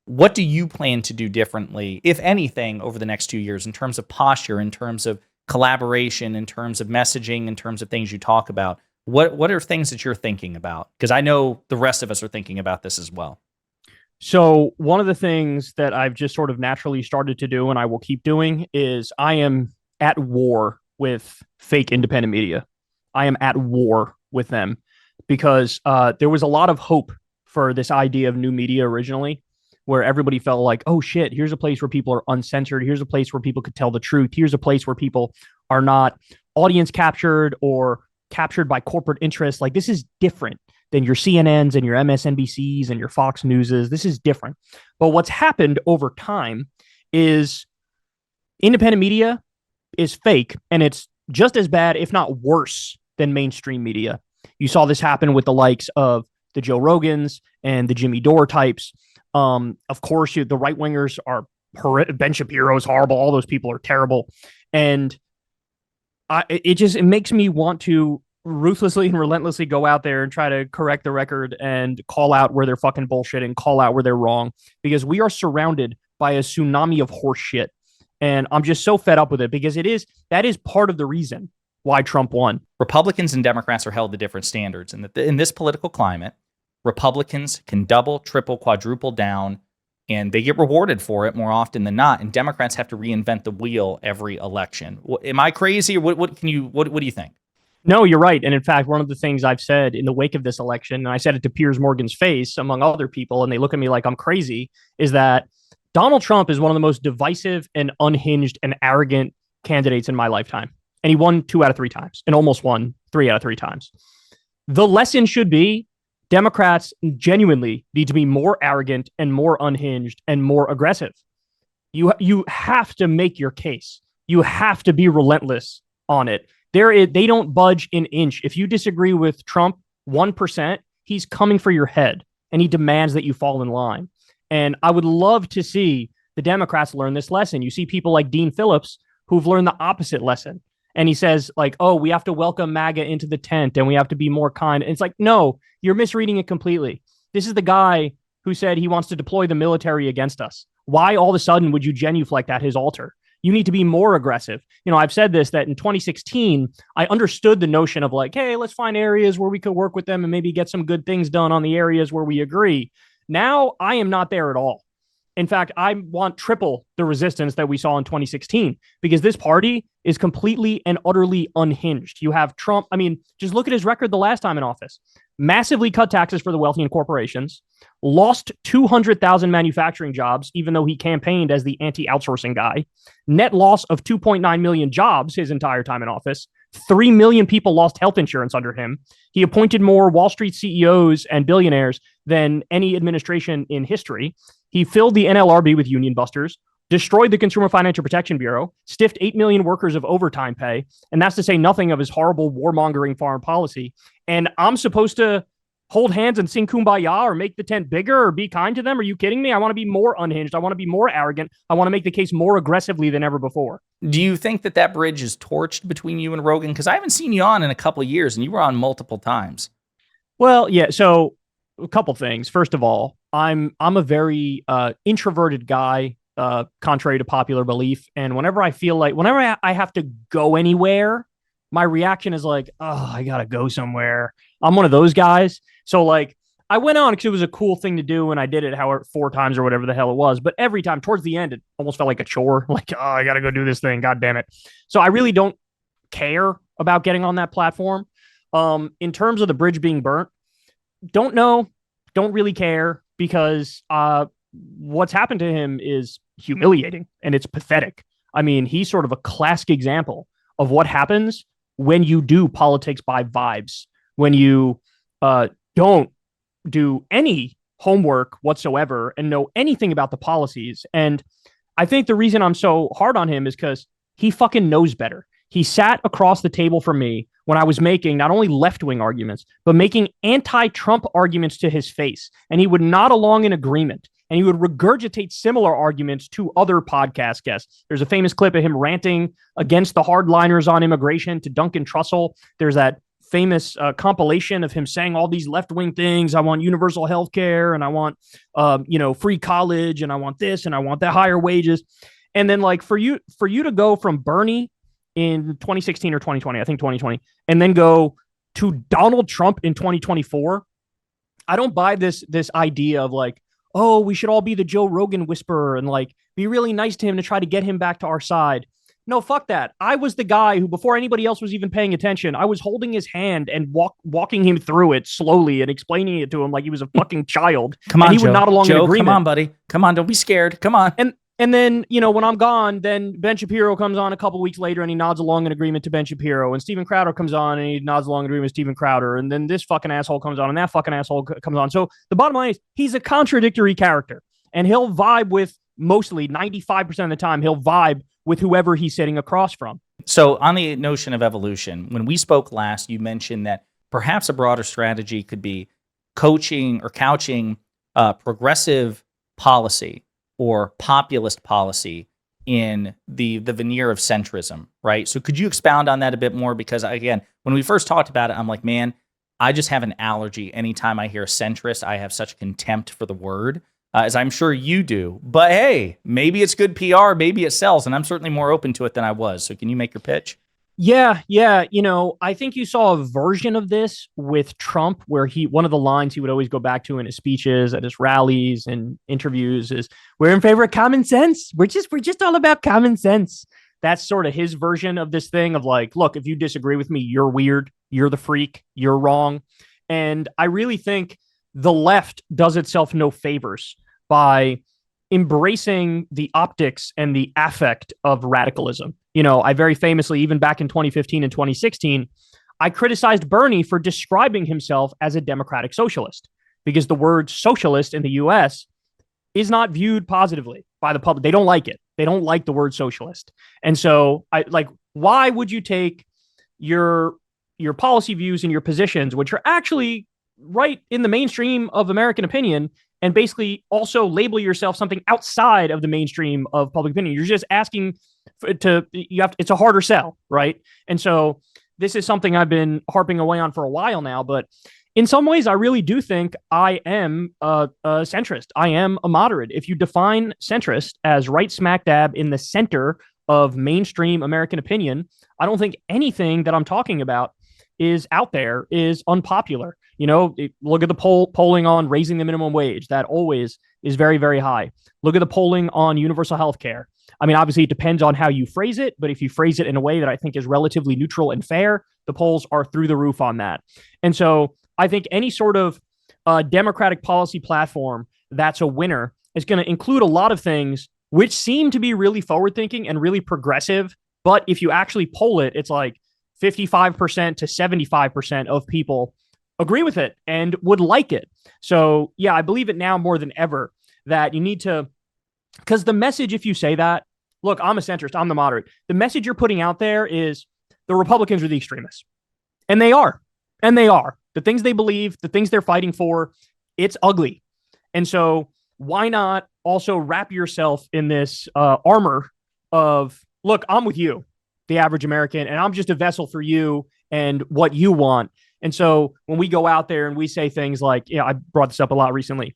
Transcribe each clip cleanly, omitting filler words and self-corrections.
What do you plan to do differently, if anything, over the next 2 years in terms of posture, in terms of collaboration, in terms of messaging, in terms of things you talk about? What are things that you're thinking about? Because I know the rest of us are thinking about this as well. So one of the things that I've just sort of naturally started to do and I will keep doing is I am at war with fake independent media. I am at war with them because there was a lot of hope for this idea of new media originally, where everybody felt like, oh shit, here's a place where people are uncensored. Here's a place where people could tell the truth. Here's a place where people are not audience captured or captured by corporate interests. Like this is different than your CNNs and your MSNBCs and your Fox Newses. This is different. But what's happened over time is independent media is fake, and it's just as bad, if not worse, than mainstream media. You saw this happen with the likes of the Joe Rogans and the Jimmy Dore types. Of course, the right wingers are Ben Shapiro is horrible. All those people are terrible, and it makes me want to ruthlessly and relentlessly go out there and try to correct the record and call out where they're fucking bullshit and call out where they're wrong, because we are surrounded by a tsunami of horse shit. And I'm just so fed up with it, because that is part of the reason why Trump won. Republicans and Democrats are held to different standards. And in this political climate, Republicans can double, triple, quadruple down, and they get rewarded for it more often than not. And Democrats have to reinvent the wheel every election. Am I crazy? Or what do you think? No, you're right. And in fact, one of the things I've said in the wake of this election, and I said it to Piers Morgan's face, among other people, and they look at me like I'm crazy, is that Donald Trump is one of the most divisive and unhinged and arrogant candidates in my lifetime. And he won 2 out of 3 times and almost won 3 out of 3 times. The lesson should be Democrats genuinely need to be more arrogant and more unhinged and more aggressive. You have to make your case. You have to be relentless on it. They don't budge an inch. If you disagree with Trump 1%, he's coming for your head, and he demands that you fall in line. And I would love to see the Democrats learn this lesson. You see people like Dean Phillips who've learned the opposite lesson. And he says, like, oh, we have to welcome MAGA into the tent and we have to be more kind. And it's like, no, you're misreading it completely. This is the guy who said he wants to deploy the military against us. Why all of a sudden would you genuflect at his altar? You need to be more aggressive. You know, I've said this, that in 2016, I understood the notion of like, hey, let's find areas where we could work with them and maybe get some good things done on the areas where we agree. Now I am not there at all. In fact, I want triple the resistance that we saw in 2016, because this party is completely and utterly unhinged. You have Trump. I mean, just look at his record the last time in office. Massively cut taxes for the wealthy and corporations, lost 200,000 manufacturing jobs, even though he campaigned as the anti-outsourcing guy, net loss of 2.9 million jobs his entire time in office, 3 million people lost health insurance under him. He appointed more Wall Street CEOs and billionaires than any administration in history. He filled the NLRB with union busters, destroyed the Consumer Financial Protection Bureau, stiffed 8 million workers of overtime pay, and that's to say nothing of his horrible warmongering foreign policy. And I'm supposed to hold hands and sing Kumbaya or make the tent bigger or be kind to them? Are you kidding me? I want to be more unhinged. I want to be more arrogant. I want to make the case more aggressively than ever before. Do you think that bridge is torched between you and Rogan? Because I haven't seen you on in a couple of years, and you were on multiple times. Well, yeah. So a couple things. First of all, I'm a very introverted guy, contrary to popular belief. And whenever I have to go anywhere, my reaction is like, oh, I gotta go somewhere. I'm one of those guys. So like, I went on because it was a cool thing to do, and I did it 4 times or whatever the hell it was. But every time towards the end, it almost felt like a chore. Like, oh, I gotta go do this thing. God damn it. So I really don't care about getting on that platform. In terms of the bridge being burnt, don't know, don't really care, because what's happened to him is humiliating and it's pathetic. I mean, he's sort of a classic example of what happens when you do politics by vibes, when you don't do any homework whatsoever and know anything about the policies. And I think the reason I'm so hard on him is because he fucking knows better. He sat across the table from me when I was making not only left-wing arguments, but making anti-Trump arguments to his face. And he would nod along in agreement. And he would regurgitate similar arguments to other podcast guests. There's a famous clip of him ranting against the hardliners on immigration to Duncan Trussell. There's that famous compilation of him saying all these left-wing things. I want universal health care, and I want free college, and I want this, and I want that, higher wages. And then like for you to go from Bernie in 2016 or 2020, I think 2020, and then go to Donald Trump in 2024, I don't buy this idea of like, oh, we should all be the Joe Rogan whisperer and like be really nice to him to try to get him back to our side. No, fuck that. I was the guy who, before anybody else was even paying attention, I was holding his hand and walking him through it slowly and explaining it to him like he was a fucking child. Come on, and he Joe. would nod along in agreement. Come on, buddy. Come on, don't be scared. Come on. And then, when I'm gone, then Ben Shapiro comes on a couple weeks later and he nods along in agreement to Ben Shapiro. And Steven Crowder comes on and he nods along in agreement with Steven Crowder. And then this fucking asshole comes on and that fucking asshole comes on. So the bottom line is he's a contradictory character. And he'll vibe with, mostly 95% of the time, he'll vibe with whoever he's sitting across from. So on the notion of evolution, when we spoke last, you mentioned that perhaps a broader strategy could be couching progressive policy or populist policy in the veneer of centrism, right? So could you expound on that a bit more? Because again, when we first talked about it, I'm like, man, I just have an allergy. Anytime I hear centrist, I have such contempt for the word, as I'm sure you do. But hey, maybe it's good PR, maybe it sells, and I'm certainly more open to it than I was. So can you make your pitch? Yeah. I think you saw a version of this with Trump where one of the lines he would always go back to in his speeches at his rallies and interviews is, we're in favor of common sense. We're just all about common sense. That's sort of his version of this thing of like, look, if you disagree with me, you're weird, you're the freak, you're wrong. And I really think the left does itself no favors by embracing the optics and the affect of radicalism. I very famously, even back in 2015 and 2016, I criticized Bernie for describing himself as a democratic socialist because the word socialist in the US is not viewed positively by the public. They don't like it. They don't like the word socialist. And so why would you take your policy views and your positions, which are actually right in the mainstream of American opinion, and basically also label yourself something outside of the mainstream of public opinion? You're just asking it's a harder sell, right? And so this is something I've been harping away on for a while now, but in some ways I really do think I am a centrist. I am a moderate. If you define centrist as right smack dab in the center of mainstream American opinion, I don't think anything that I'm talking about is out there is unpopular. Look at the polling on raising the minimum wage. That always is very, very high. Look at the polling on universal health care. I mean, obviously, it depends on how you phrase it, but if you phrase it in a way that I think is relatively neutral and fair, the polls are through the roof on that. And so I think any sort of democratic policy platform that's a winner is going to include a lot of things which seem to be really forward-thinking and really progressive. But if you actually poll it, it's like 55% to 75% of people agree with it and would like it. So yeah, I believe it now more than ever that you need to, because the message, if you say that, look, I'm a centrist, I'm the moderate, the message you're putting out there is the Republicans are the extremists. And they are. And they are. The things they believe, the things they're fighting for, it's ugly. And so why not also wrap yourself in this armor of, look, I'm with you, the average American, and I'm just a vessel for you and what you want. And so when we go out there and we say things like, I brought this up a lot recently,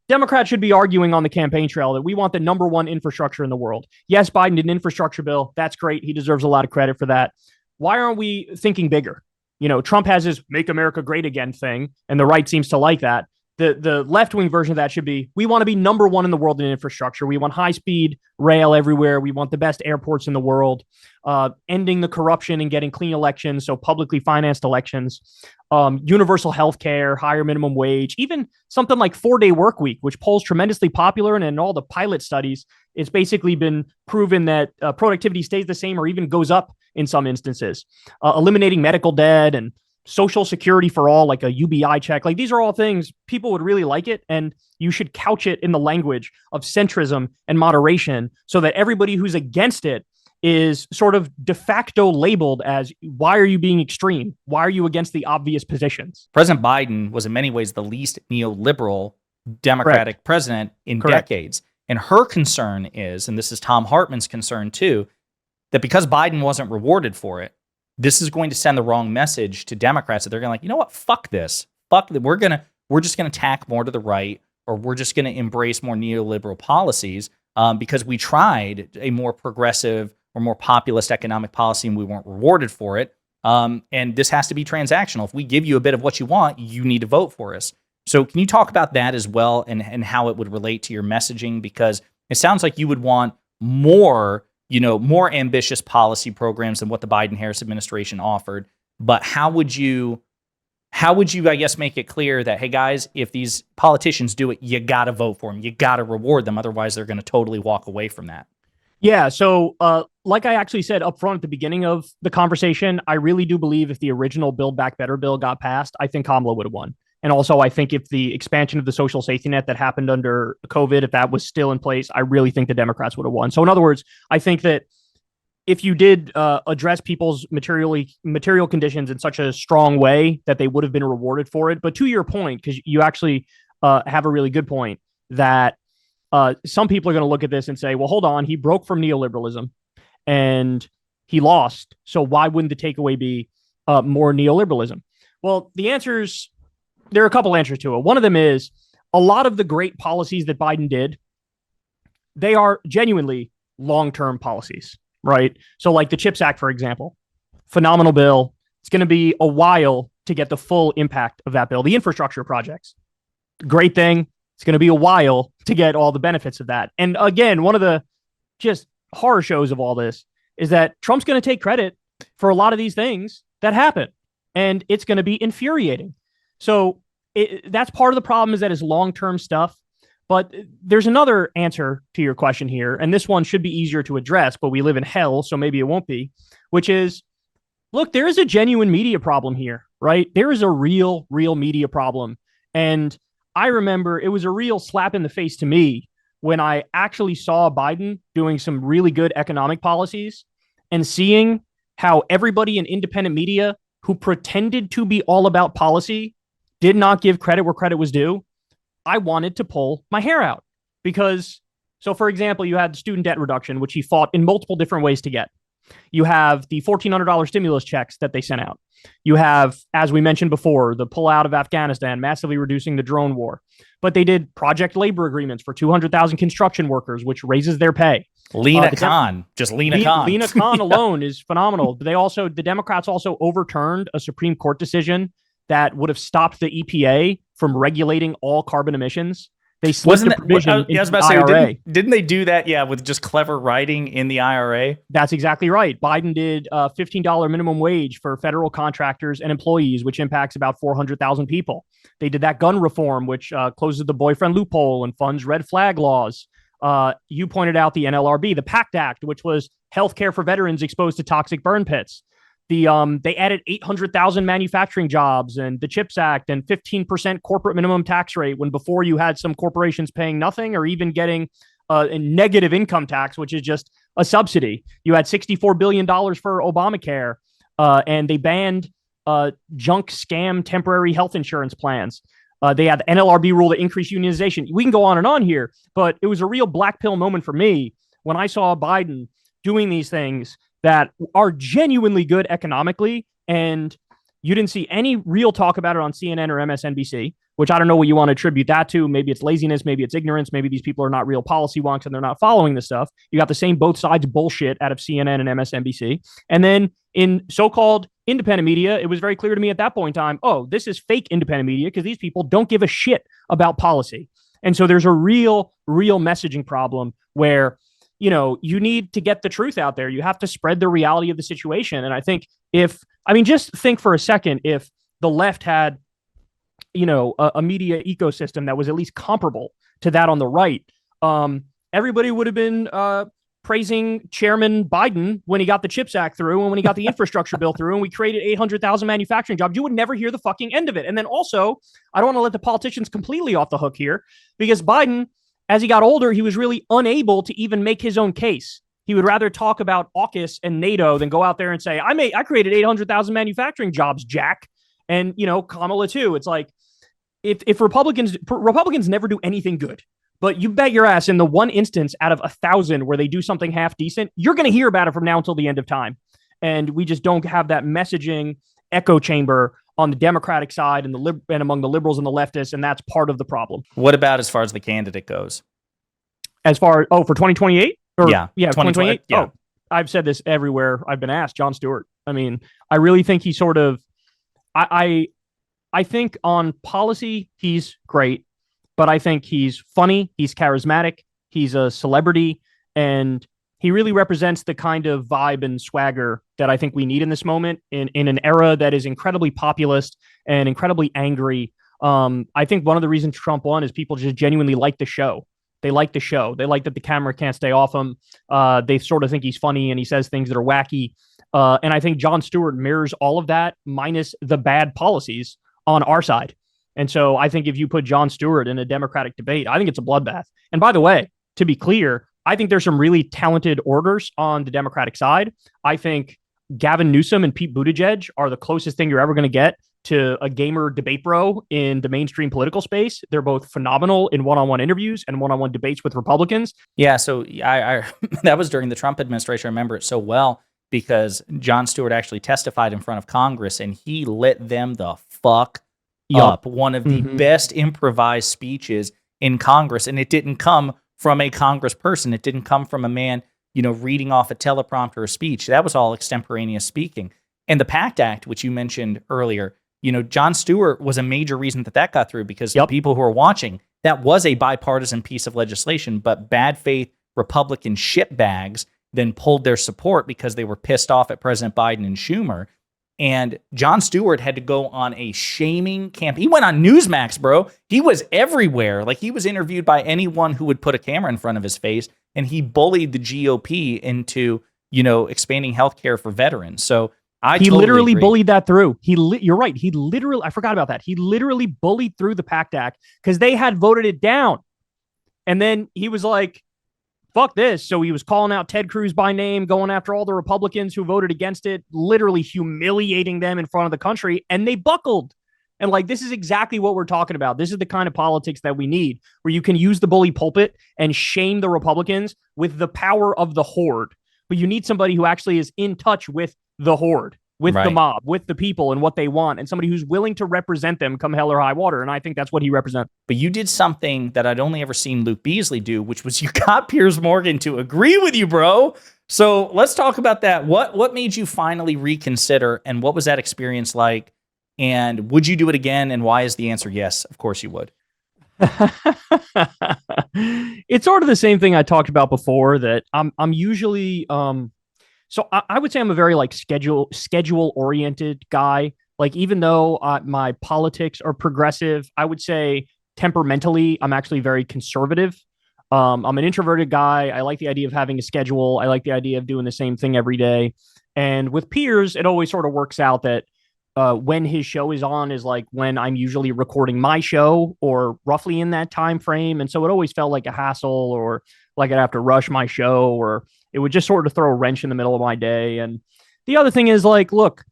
Democrats should be arguing on the campaign trail that we want the number one infrastructure in the world. Yes, Biden did an infrastructure bill. That's great. He deserves a lot of credit for that. Why aren't we thinking bigger? Trump has his Make America Great Again thing, and the right seems to like that. The left-wing version of that should be, we want to be number one in the world in infrastructure. We want high-speed rail everywhere. We want the best airports in the world, ending the corruption and getting clean elections, so publicly financed elections, universal health care, higher minimum wage, even something like 4-day work week, which polls tremendously popular. And in all the pilot studies, it's basically been proven that productivity stays the same or even goes up in some instances. Eliminating medical debt and Social Security for all, like a UBI check. Like, these are all things people would really like it. And you should couch it in the language of centrism and moderation so that everybody who's against it is sort of de facto labeled as, why are you being extreme? Why are you against the obvious positions? President Biden was in many ways the least neoliberal Democratic president in decades. And her concern is, and this is Tom Hartman's concern too, that because Biden wasn't rewarded for it, this is going to send the wrong message to Democrats that they're going to like, you know what, fuck this, we're just going to tack more to the right, or we're just going to embrace more neoliberal policies because we tried a more progressive or more populist economic policy and we weren't rewarded for it. And this has to be transactional. If we give you a bit of what you want, you need to vote for us. So can you talk about that as well, and how it would relate to your messaging? Because it sounds like you would want more ambitious policy programs than what the Biden-Harris administration offered. But how would you, I guess, make it clear that, hey guys, if these politicians do it, you got to vote for them. You got to reward them. Otherwise, they're going to totally walk away from that. Yeah. So, like I actually said up front at the beginning of the conversation, I really do believe if the original Build Back Better bill got passed, I think Kamala would have won. And also, I think if the expansion of the social safety net that happened under COVID, if that was still in place, I really think the Democrats would have won. So in other words, I think that if you did address people's material conditions in such a strong way that they would have been rewarded for it. But to your point, because you actually have a really good point, that some people are going to look at this and say, well, hold on, he broke from neoliberalism and he lost. So why wouldn't the takeaway be more neoliberalism? Well, there are a couple answers to it. One of them is a lot of the great policies that Biden did, they are genuinely long-term policies, right? So like the CHIPS Act, for example, phenomenal bill. It's going to be a while to get the full impact of that bill. The infrastructure projects, great thing. It's going to be a while to get all the benefits of that. And again, one of the just horror shows of all this is that Trump's going to take credit for a lot of these things that happen. And it's going to be infuriating. So that's part of the problem, is that it's long-term stuff. But there's another answer to your question here, and this one should be easier to address, but we live in hell, so maybe it won't be, which is, look, there is a genuine media problem here, right? There is a real media problem. And I remember it was a real slap in the face to me when I actually saw Biden doing some really good economic policies and seeing how everybody in independent media who pretended to be all about policy did not give credit where credit was due. I wanted to pull my hair out because, so for example, you had student debt reduction, which he fought in multiple different ways to get. You have the $1,400 stimulus checks that they sent out. You have, as we mentioned before, the pullout of Afghanistan, massively reducing the drone war. But they did project labor agreements for 200,000 construction workers, which raises their pay. Lena Khan alone is phenomenal. The Democrats also overturned a Supreme Court decision that would have stopped the EPA from regulating all carbon emissions. They slipped the provision into the IRA. Didn't they do that? Yeah, with just clever writing in the IRA. That's exactly right. Biden did a $15 minimum wage for federal contractors and employees, which impacts about 400,000 people. They did that gun reform, which closes the boyfriend loophole and funds red flag laws. You pointed out the NLRB, the PACT Act, which was healthcare for veterans exposed to toxic burn pits. They added 800,000 manufacturing jobs, and the CHIPS Act, and 15% corporate minimum tax rate, when before you had some corporations paying nothing or even getting a negative income tax, which is just a subsidy. You had $64 billion for Obamacare, and they banned junk scam temporary health insurance plans. They had the NLRB rule to increase unionization. We can go on and on here, but it was a real black pill moment for me when I saw Biden doing these things that are genuinely good economically, and you didn't see any real talk about it on CNN or MSNBC, which I don't know what you want to attribute that to. Maybe it's laziness, maybe it's ignorance, maybe these people are not real policy wonks and they're not following this stuff. You got the same both sides bullshit out of CNN and MSNBC. And then in so-called independent media, it was very clear to me at that point in time, oh, this is fake independent media because these people don't give a shit about policy. And so there's a real messaging problem where, you need to get the truth out there. You have to spread the reality of the situation. And I think just think for a second, if the left had, a media ecosystem that was at least comparable to that on the right, everybody would have been praising Chairman Biden when he got the CHIPS Act through and when he got the infrastructure bill through and we created 800,000 manufacturing jobs. You would never hear the fucking end of it. And then also, I don't want to let the politicians completely off the hook here, because Biden, as he got older, he was really unable to even make his own case. He would rather talk about AUKUS and NATO than go out there and say, I created 800,000 manufacturing jobs, Jack. And, Kamala too. It's like, if Republicans never do anything good, but you bet your ass in the one instance out of 1,000 where they do something half decent, you're going to hear about it from now until the end of time. and we just don't have that messaging echo chamber on the Democratic side and among the liberals and the leftists, and that's part of the problem. What about as far as the candidate goes? As far for 2028? Yeah, 2028. Yeah. Oh, I've said this everywhere I've been asked. Jon Stewart. I mean, I really think he sort of. I think on policy he's great, but I think he's funny, he's charismatic, he's a celebrity, and he really represents the kind of vibe and swagger that I think we need in this moment in an era that is incredibly populist and incredibly angry. I think one of the reasons Trump won is people just genuinely like the show. They like the show. They like that the camera can't stay off him. They sort of think he's funny and he says things that are wacky. And I think Jon Stewart mirrors all of that minus the bad policies on our side. And so I think if you put Jon Stewart in a Democratic debate, I think it's a bloodbath. And by the way, to be clear, I think there's some really talented orators on the Democratic side. I think Gavin Newsom and Pete Buttigieg are the closest thing you're ever going to get to a gamer debate bro in the mainstream political space. They're both phenomenal in one-on-one interviews and one-on-one debates with Republicans. Yeah, so I that was during the Trump administration. I remember it so well because Jon Stewart actually testified in front of Congress and he lit them the fuck up. One of the best improvised speeches in Congress, and it didn't come from a Congress person. It didn't come from a man, reading off a teleprompter or speech. That was all extemporaneous speaking. And the PACT Act, which you mentioned earlier, Jon Stewart was a major reason that got through because the people who are watching, that was a bipartisan piece of legislation, but bad faith Republican shitbags then pulled their support because they were pissed off at President Biden and Schumer. And Jon Stewart had to go on a shaming camp. He went on Newsmax, bro. He was everywhere. Like, he was interviewed by anyone who would put a camera in front of his face, and he bullied the GOP into, expanding healthcare for veterans. So he totally literally agree. bullied that through. You're right. I forgot about that. He literally bullied through the PACT Act because they had voted it down. And then he was like, fuck this. So he was calling out Ted Cruz by name, going after all the Republicans who voted against it, literally humiliating them in front of the country, and they buckled. And this is exactly what we're talking about. This is the kind of politics that we need, where you can use the bully pulpit and shame the Republicans with the power of the horde. But you need somebody who actually is in touch with the horde, with the mob, with the people and what they want, and somebody who's willing to represent them come hell or high water. And I think that's what he represents. But you did something that I'd only ever seen Luke Beasley do, which was you got Piers Morgan to agree with you, bro. So let's talk about that. What made you finally reconsider, and what was that experience like? And would you do it again? And why is the answer yes? Of course you would. It's sort of the same thing I talked about before, that I'm usually so I would say I'm a very schedule oriented guy. Even though my politics are progressive, I would say temperamentally I'm actually very conservative. I'm an introverted guy. I like the idea of having a schedule. I like the idea of doing the same thing every day. And with Piers, it always sort of works out that when his show is on is when I'm usually recording my show, or roughly in that time frame. And so it always felt like a hassle, or like I'd have to rush my show, or it would just sort of throw a wrench in the middle of my day. And the other thing is look,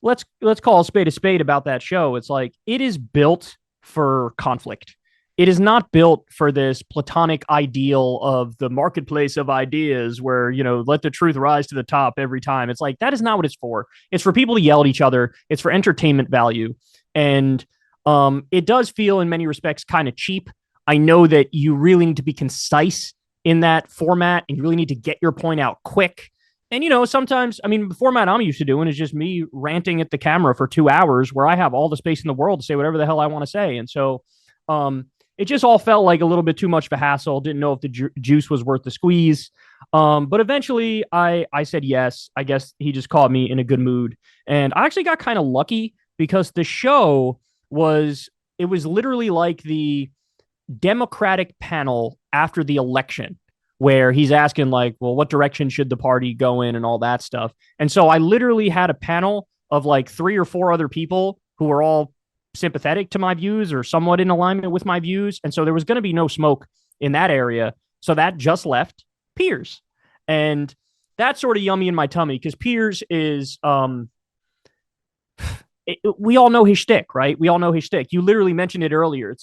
let's call a spade about that show. It's it is built for conflict. It is not built for this platonic ideal of the marketplace of ideas where, let the truth rise to the top every time. It's that is not what it's for. It's for people to yell at each other. It's for entertainment value. And it does feel in many respects kind of cheap. I know that you really need to be concise in that format, and you really need to get your point out quick. And, sometimes, the format I'm used to doing is just me ranting at the camera for 2 hours where I have all the space in the world to say whatever the hell I want to say. And so it just all felt like a little bit too much of a hassle. Didn't know if the juice was worth the squeeze. But eventually I said yes. I guess he just caught me in a good mood. And I actually got kind of lucky because the show was literally like the Democratic panel after the election, where he's asking well, what direction should the party go in and all that stuff. And so I literally had a panel of 3 or 4 other people who were all sympathetic to my views or somewhat in alignment with my views. And so there was going to be no smoke in that area. So that just left Piers. And that's sort of yummy in my tummy because Piers is, we all know his shtick, right? We all know his shtick. You literally mentioned it earlier. It's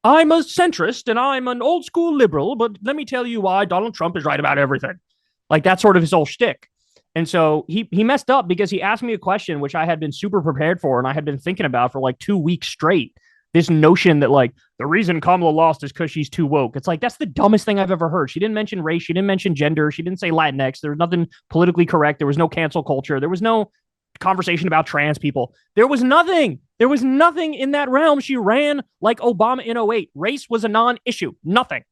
I'm a centrist and I'm an old school liberal, but let me tell you why Donald Trump is right about everything. That's sort of his whole shtick. And so he messed up because he asked me a question which I had been super prepared for and I had been thinking about for like 2 weeks straight. This notion that like the reason Kamala lost is because she's too woke. It's like that's the dumbest thing I've ever heard. She didn't mention race. She didn't mention gender. She didn't say Latinx. There was nothing politically correct. There was no cancel culture. There was no conversation about trans people. There was nothing. There was nothing in that realm. She ran like Obama in '08. Race was a non-issue. Nothing.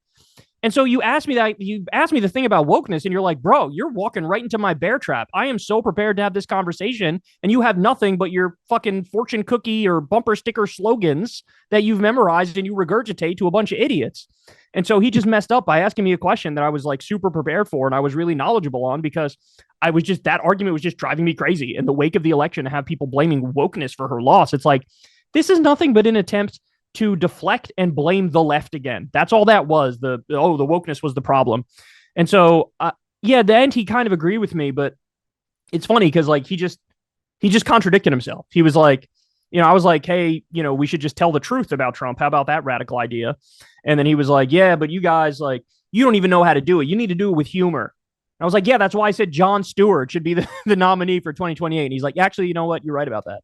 And so you asked me the thing about wokeness, and you're like, bro, you're walking right into my bear trap. I am so prepared to have this conversation, and you have nothing but your fucking fortune cookie or bumper sticker slogans that you've memorized and you regurgitate to a bunch of idiots. And so he just messed up by asking me a question that I was like super prepared for and I was really knowledgeable on because I was just, that argument was just driving me crazy. In the wake of the election, to have people blaming wokeness for her loss, it's like, this is nothing but an attempt to deflect and blame the left again. That's all that was. The wokeness was the problem. And so, yeah, at the end he kind of agreed with me, but it's funny because like he just contradicted himself. He was like, I was like, hey, we should just tell the truth about Trump. How about that radical idea? And then he was like, yeah, but you guys, like, you don't even know how to do it. You need to do it with humor. I was like, yeah, that's why I said Jon Stewart should be the nominee for 2028. And he's like, actually, you know what? You're right about that.